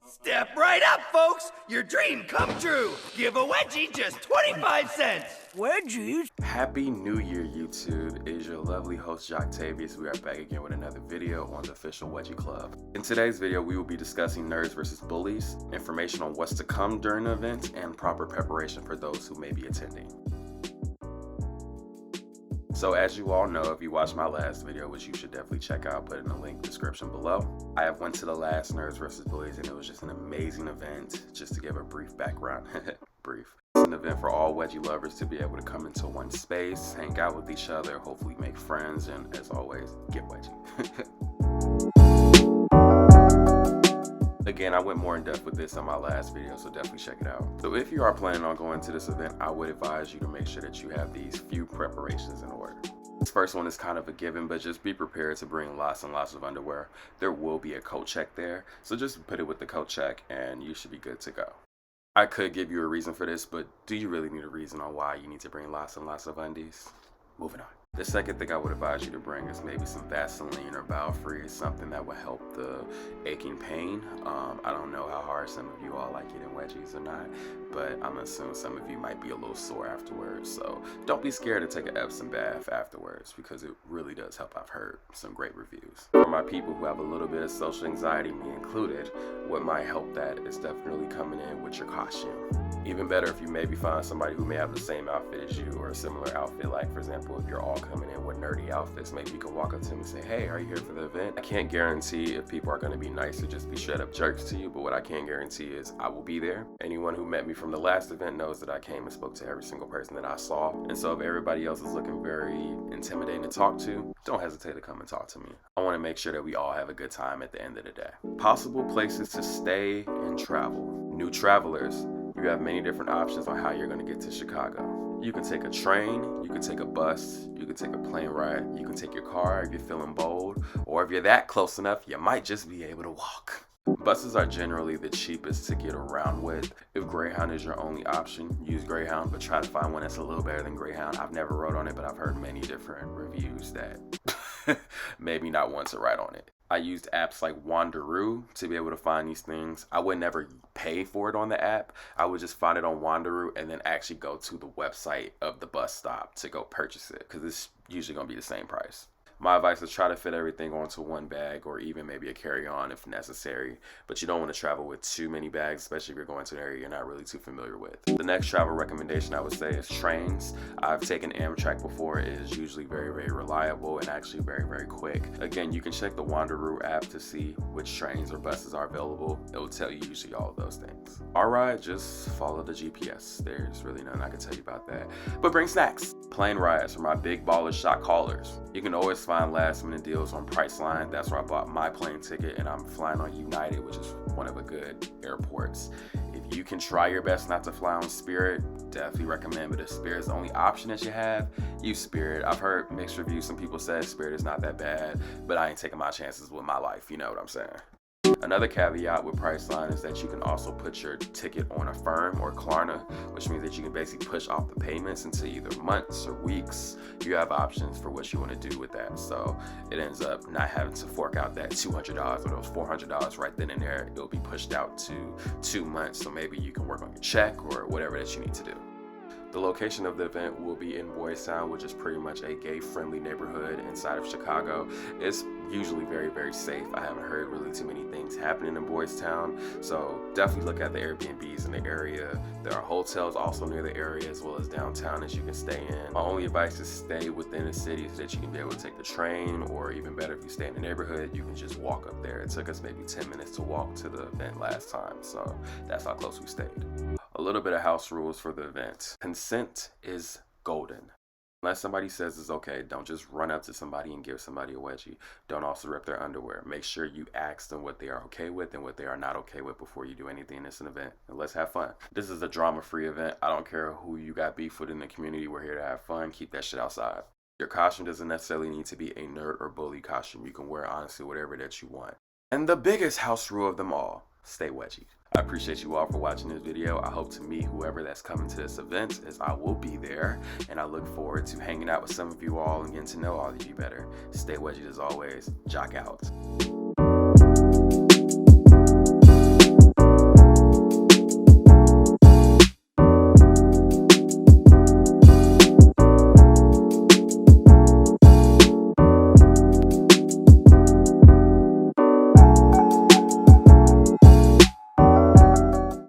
Step right up, folks! Your dream come true! Give a wedgie just 25 cents! Wedgies? Happy New Year, YouTube. It is your lovely host, Joctavius. We are back again with another video on the official Wedgie Club. In today's video, we will be discussing Nerds versus Bullies, information on what's to come during the event, and proper preparation for those who may be attending. So as you all know, if you watched my last video, which you should definitely check out, put in the link description below, I have went to the last Nerds vs. Bullies and it was just an amazing event. Just to give a brief background, brief. It's an event for all wedgie lovers to be able to come into one space, hang out with each other, hopefully make friends, and as always, get wedgie. Again, I went more in depth with this in my last video, so definitely check it out. So if you are planning on going to this event, I would advise you to make sure that you have these few preparations in order. This first one is kind of a given, but just be prepared to bring lots and lots of underwear. There will be a coat check there, so just put it with the coat check and you should be good to go. I could give you a reason for this, but do you really need a reason on why you need to bring lots and lots of undies? Moving on. The second thing I would advise you to bring is maybe some Vaseline or Bowel-Free, something that will help the aching pain. I don't know how hard some of you all like getting wedgies or not, but I'm assuming some of you might be a little sore afterwards. So don't be scared to take an Epsom bath afterwards because it really does help. I've heard some great reviews. For my people who have a little bit of social anxiety, me included, what might help that is definitely coming in with your costume. Even better if you maybe find somebody who may have the same outfit as you or a similar outfit. Like for example, if you're all coming in with nerdy outfits, maybe you can walk up to them and say, hey, are you here for the event? I can't guarantee if people are going to be nice or just be straight up jerks to you, but what I can guarantee is I will be there. Anyone who met me from the last event knows that I came and spoke to every single person that I saw. And so if everybody else is looking very intimidating to talk to, don't hesitate to come and talk to me. I want to make sure that we all have a good time at the end of the day. Possible places to stay and travel. New travelers, you have many different options on how you're going to get to Chicago. You can take a train, you can take a bus, you can take a plane ride, you can take your car if you're feeling bold, or if you're that close enough, you might just be able to walk. Buses are generally the cheapest to get around with. If Greyhound is your only option, use Greyhound, but try to find one that's a little better than Greyhound. I've never rode on it, but I've heard many different reviews that maybe not want to ride on it. I used apps like Wanderoo to be able to find these things. I would never pay for it on the app. I would just find it on Wanderoo and then actually go to the website of the bus stop to go purchase it because it's usually going to be the same price. My advice is try to fit everything onto one bag or even maybe a carry-on if necessary, but you don't want to travel with too many bags, especially if you're going to an area you're not really too familiar with. The next travel recommendation I would say is trains. I've taken Amtrak before. It is usually very, very reliable and actually very, very quick. Again, you can check the Wanderoo app to see which trains or buses are available. It will tell you usually all of those things. Alright, just follow the GPS. There's really nothing I can tell you about that. But bring snacks. Plane rides for my big baller shot callers. You can always find last minute deals on Priceline. That's where I bought my plane ticket, and I'm flying on United, which is one of the good airports. If you can try your best not to fly on Spirit, definitely recommend, but if Spirit's the only option that you have, use Spirit. I've heard mixed reviews. Some people say Spirit is not that bad, but I ain't taking my chances with my life, you know what I'm saying? Another caveat with Priceline is that you can also put your ticket on Affirm or Klarna, which means that you can basically push off the payments into either months or weeks. You have options for what you want to do with that. So it ends up not having to fork out that $200 or those $400 right then and there. It'll be pushed out to 2 months. So maybe you can work on your check or whatever that you need to do. The location of the event will be in Boys Town, which is pretty much a gay-friendly neighborhood inside of Chicago. It's usually very, very safe. I haven't heard really too many things happening in Boys Town, so definitely look at the Airbnbs in the area. There are hotels also near the area as well as downtown that you can stay in. My only advice is stay within the city so that you can be able to take the train, or even better, if you stay in the neighborhood, you can just walk up there. It took us maybe 10 minutes to walk to the event last time, so that's how close we stayed. A little bit of house rules for the event. Consent is golden. Unless somebody says it's okay, don't just run up to somebody and give somebody a wedgie. Don't also rip their underwear. Make sure you ask them what they are okay with and what they are not okay with before you do anything in this event. And let's have fun. This is a drama-free event. I don't care who you got beef with in the community. We're here to have fun. Keep that shit outside. Your costume doesn't necessarily need to be a nerd or bully costume. You can wear honestly whatever that you want. And the biggest house rule of them all, stay wedgie. I appreciate you all for watching this video. I hope to meet whoever that's coming to this event, as I will be there, and I look forward to hanging out with some of you all and getting to know all of you better. Stay wedgie as always. Jock out.